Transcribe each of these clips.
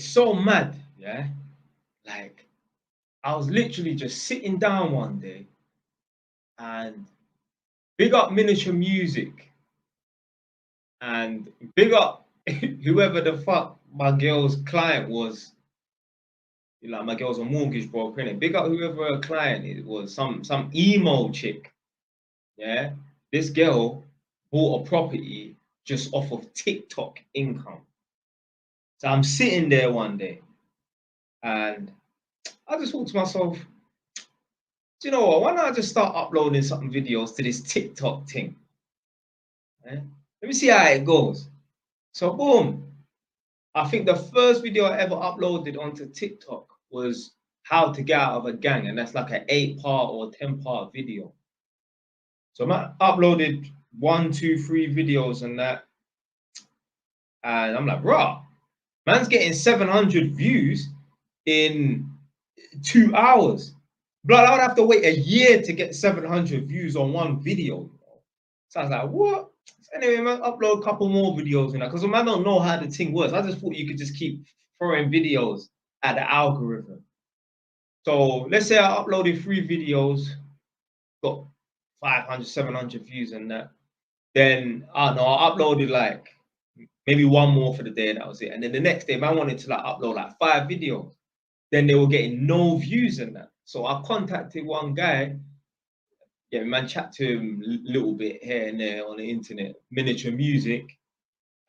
it's so mad, yeah. Like, I was literally just sitting down one day and big up miniature music and big up whoever the fuck my girl's client was. Like, my girl's a mortgage broker, innit? Big up whoever her client it was, some emo chick. Yeah. This girl bought a property just off of TikTok income. So I'm sitting there one day and I just thought to myself, do you know what? Why not I just start uploading some videos to this TikTok thing? Eh? Let me see how it goes. So boom. I think the first video I ever uploaded onto TikTok was how to get out of a gang, and that's like an 8-part or 10-part video. So I uploaded 1, 2, 3 videos and that, and I'm like, rah, man's getting 700 views in 2 hours. Blood, I would have to wait a year to get 700 views on one video. So I was like, what? So anyway, man, upload a couple more videos, because I don't know how the thing works. I just thought you could just keep throwing videos at the algorithm. So let's say I uploaded 3 videos, got 500, 700 views and that. Then I don't know, I uploaded like maybe 1 more for the day, and that was it. And then the next day, man wanted to like upload like 5 videos. Then they were getting no views and that. So I contacted one guy. Yeah, man, chat to him a little bit here and there on the internet, miniature music.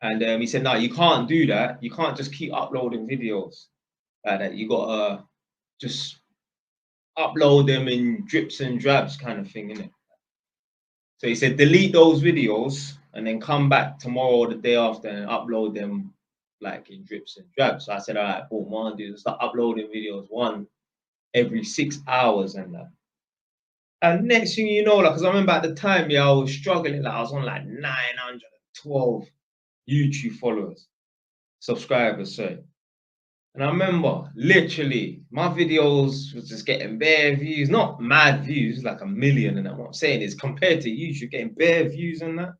And he said, no, you can't do that. You can't just keep uploading videos like that. You got to just upload them in drips and drabs kind of thing, innit? So he said, delete those videos and then come back tomorrow or the day after and upload them like in drips and drabs. So I said, all right, boom, I'll do start uploading videos 1 every 6 hours and that. And next thing you know, like, because I remember at the time, yeah, I was struggling. Like, I was on like 912 YouTube followers, subscribers, sorry. And I remember literally my videos was just getting bare views, not mad views, like 1 million. And what I'm saying is compared to YouTube, getting bare views and that.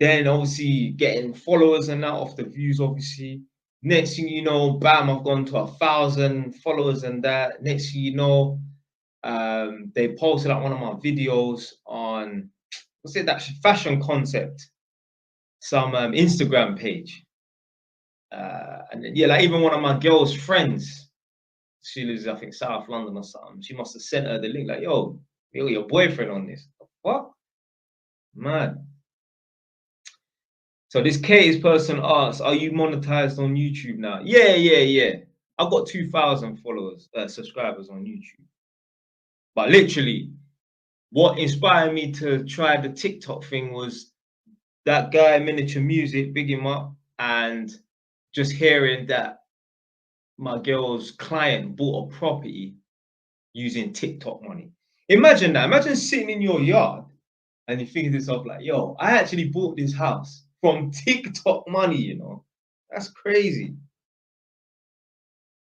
Then obviously getting followers and that off the views, obviously. Next thing you know, bam, I've gone to 1,000 followers and that. Next thing you know, they posted like one of my videos on what's it, that fashion concept, some Instagram page, and then, yeah, like even one of my girl's friends, she lives I think South London or something. She must have sent her the link like, yo, your boyfriend on this. What? Man. So this Katie's person asks, are you monetized on YouTube now? Yeah. I've got 2,000 followers, subscribers on YouTube. But literally, what inspired me to try the TikTok thing was that guy, Miniature Music, big him up, and just hearing that my girl's client bought a property using TikTok money. Imagine that. Imagine sitting in your yard and you think to yourself like, yo, I actually bought this house from TikTok money, That's crazy.